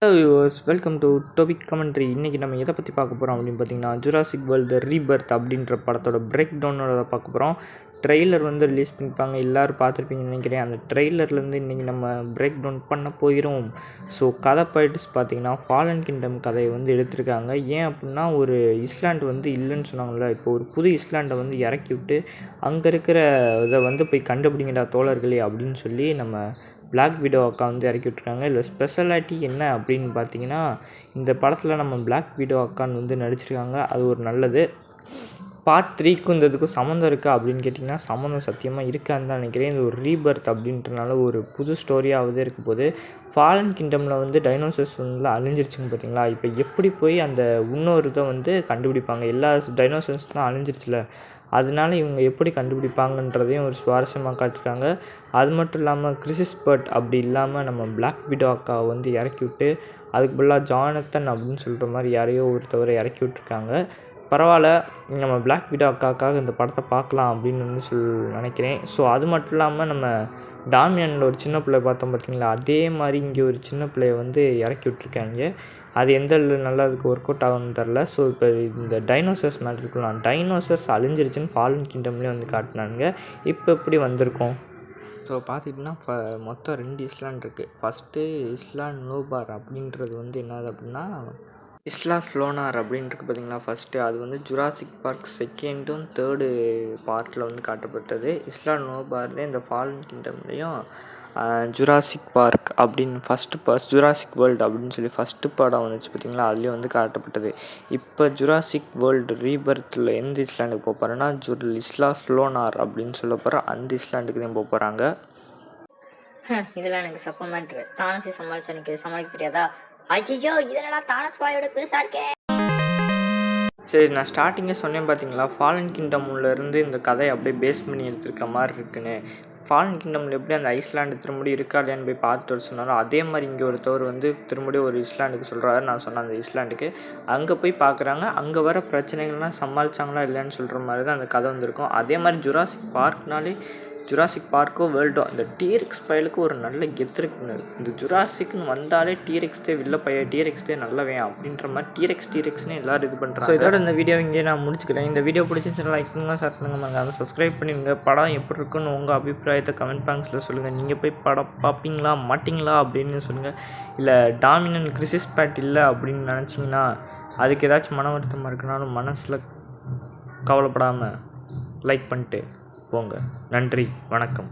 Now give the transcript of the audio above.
Hello viewers, welcome to topic commentary. இன்றைக்கி நம்ம எதை பற்றி பார்க்க போகிறோம் அப்படின்னு பார்த்தீங்கன்னா, ஜுராசிக் வேர்ல்டு ரீபர்த் அப்படின்ற படத்தோட பிரேக் டவுனோட பார்க்க போகிறோம். ட்ரெய்லர் ரிலீஸ் பண்ணிப்பாங்க, எல்லோரும் பார்த்துருப்பீங்கன்னு நினைக்கிறேன். அந்த ட்ரெய்லர்லேருந்து இன்றைக்கி நம்ம பிரேக் டவுன் பண்ண போகிறோம். ஸோ கதை போய்ட்டு பார்த்தீங்கன்னா, ஃபாலன் கிங்டம் கதையை எடுத்திருக்காங்க. ஏன் அப்படின்னா, ஒரு இஸ்லாண்டு இல்லைன்னு சொன்னாங்கள்ல, இப்போ ஒரு புது இஸ்லாண்டை இறக்கி விட்டு அங்கே இருக்கிற இதை போய் கண்டுபிடிங்கடா தோழர்களே அப்படின்னு சொல்லி நம்ம பிளாக் விடோ அக்கா இறக்கி விட்ருக்காங்க. இதில் ஸ்பெஷாலிட்டி என்ன அப்படின்னு பார்த்தீங்கன்னா, இந்த படத்தில் நம்ம பிளாக் விடோ அக்கான்னு நடிச்சிருக்காங்க. அது ஒரு நல்லது. பார்ட் 3க்கும் இந்த சம்மந்தம் இருக்கா அப்படின்னு கேட்டிங்கன்னா, சம்மந்தம் சத்தியமாக இருக்கான்னு தான் நினைக்கிறேன். இது ஒரு ரீபர்த் அப்படின்றனால ஒரு புது ஸ்டோரியாகவே இருக்க போது. ஃபாலன் கிங்டமில் டைனோசர்ஸ் அழிஞ்சிருச்சுன்னு பார்த்தீங்களா, இப்போ எப்படி போய் அந்த இன்னொரு இதை கண்டுபிடிப்பாங்க. எல்லா டைனோசர்ஸ் தான் அழிஞ்சிருச்சுல, அதனால இவங்க எப்படி கண்டுபிடிப்பாங்கன்றதையும் ஒரு சுவாரஸ்யமாக காட்டியிருக்காங்க. அது மட்டும் இல்லாமல் கிறிஸ் பர்ட் அப்படி இல்லாமல் நம்ம பிளாக் விடோ அக்காவை இறக்கி விட்டு அதுக்கு பதிலாக ஜானத்தன் அப்படின்னு சொல்கிற மாதிரி யாரையோ ஒருத்தவரை இறக்கி விட்ருக்காங்க. பரவாயில்ல, நம்ம பிளாக் விடோ அக்காவுக்காக இந்த படத்தை பார்க்கலாம் அப்படின்னு நினைக்கிறேன். ஸோ அது மட்டும் இல்லாமல் நம்ம டாமியனில் ஒரு சின்ன பிள்ளை பார்த்தோம் பார்த்தீங்களா, அதே மாதிரி இங்கே ஒரு சின்ன பிள்ளையை இறக்கி விட்ருக்காங்க. அது எந்த நல்லா அதுக்கு ஒர்க் அவுட் ஆகும்னு தெரில. ஸோ இப்போ இந்த டைனோசர்ஸ் மேலே இருக்கலாம், டைனோசர்ஸ் அழிஞ்சிருச்சுன்னு ஃபாலன் கிங்டம்லேயே காட்டினானுங்க. இப்போ எப்படி வந்திருக்கோம். ஸோ பார்த்திங்கன்னா, மொத்தம் 2 இஸ்லாண்ட் இருக்குது. ஃபஸ்ட்டு இஸ்லாண்ட் நோபார் அப்படின்றது என்னது அப்படின்னா, இஸ்லா ஸ்லோனார் அப்படின்ட்டு பார்த்தீங்களா ஃபஸ்ட்டு. அது ஜுராசிக் பார்க் 2ண்டும் 3 பார்ட்டில் காட்டப்பட்டது. இஸ்லா நோபார் இந்த ஃபாலன் கிங்டம்லேயும் ஜுராசிக் பார்க் அப்படின்னு ஃபஸ்ட்டு ஜுராசிக் வேர்ல்டு அப்படின்னு சொல்லி ஃபஸ்ட்டு படம் வந்துச்சு பார்த்திங்களா, அதுலேயும் காட்டப்பட்டது. இப்போ ஜுராசிக் வேர்ல்டு ரீபர்த்தில் எந்த இஸ்லாண்டுக்கு போக போகிறேன்னா, இஸ்லா ஸ்லோனார் அப்படின்னு சொல்ல போகிற அந்த இஸ்லாண்டுக்கு தான் போக போகிறாங்க. இதெல்லாம் எனக்கு சப்போமெண்ட் தானசி சமாளிச்சு எனக்கு சமாளிக்க தெரியாதா? ஐயோ, இதெல்லாம் தானஸ் வாயோட பெருசாக இருக்கே. சரி, நான் ஸ்டார்டிங்கே சொன்னேன் பார்த்தீங்களா, ஃபாலன் கிங்டம்லேருந்து இந்த கதையை அப்படியே பேஸ் பண்ணி எடுத்துருக்க மாதிரி இருக்குன்னு. ஃபாலன் கிங்டமில் எப்படி அந்த ஐஸ்லாண்டு திரும்படி இருக்கா இல்லையான்னு போய் பார்த்துட்டு வர சொன்னாலும், அதே மாதிரி இங்கே ஒருத்தவர் திரும்படி ஒரு இஸ்லாண்டுக்கு சொல்கிறாரு. நான் சொன்ன அந்த இஸ்லாண்டுக்கு அங்கே போய் பார்க்குறாங்க. அங்கே வர பிரச்சனைகள்லாம் சமாளித்தாங்களா இல்லைன்னு சொல்கிற மாதிரி தான் அந்த கதை வந்திருக்கும். அதே மாதிரி ஜுராசிக் பார்க்னாலே ஜுராசிக் பார்க்கோ வேர்ல்டோ அந்த டீரெக்ஸ் பயலுக்கு ஒரு நல்ல கெத்து இருக்குங்க. இந்த ஜுராசிக்னு வந்தாலே டீரெக்ஸ்தே வில்ல பைய, டீரெக்ஸ்தே நல்லவேன் அப்படின்ற மாதிரி டீரெக்ஸ்னு எல்லோரும் இது பண்ணுறாங்க. ஸோ இதோட இந்த வீடியோ இங்கே நான் முடிச்சுக்கிறேன். இந்த வீடியோ பிடிச்சிருந்துச்சுன்னா லைக் பண்ணுங்கள், ஷேர் பண்ணுங்கள், மறக்காம சப்ஸ்கிரைப் பண்ணிடுங்க. படம் எப்படி இருக்குன்னு உங்கள் அபிப்பிராயத்தை கமெண்ட் பாக்ஸில் சொல்லுங்கள். நீங்கள் போய் படம் பார்ப்பீங்களா மாட்டிங்களா அப்படின்னு சொல்லுங்கள். இல்லை டாமினன் கிறிஸ் பேட் இல்லை அப்படின்னு நினச்சிங்கன்னா, அதுக்கு ஏதாச்சும் மன வருத்தமாக இருக்குனாலும் மனசில் கவலைப்படாமல் லைக் பண்ணிட்டு போங்க. நன்றி, வணக்கம்.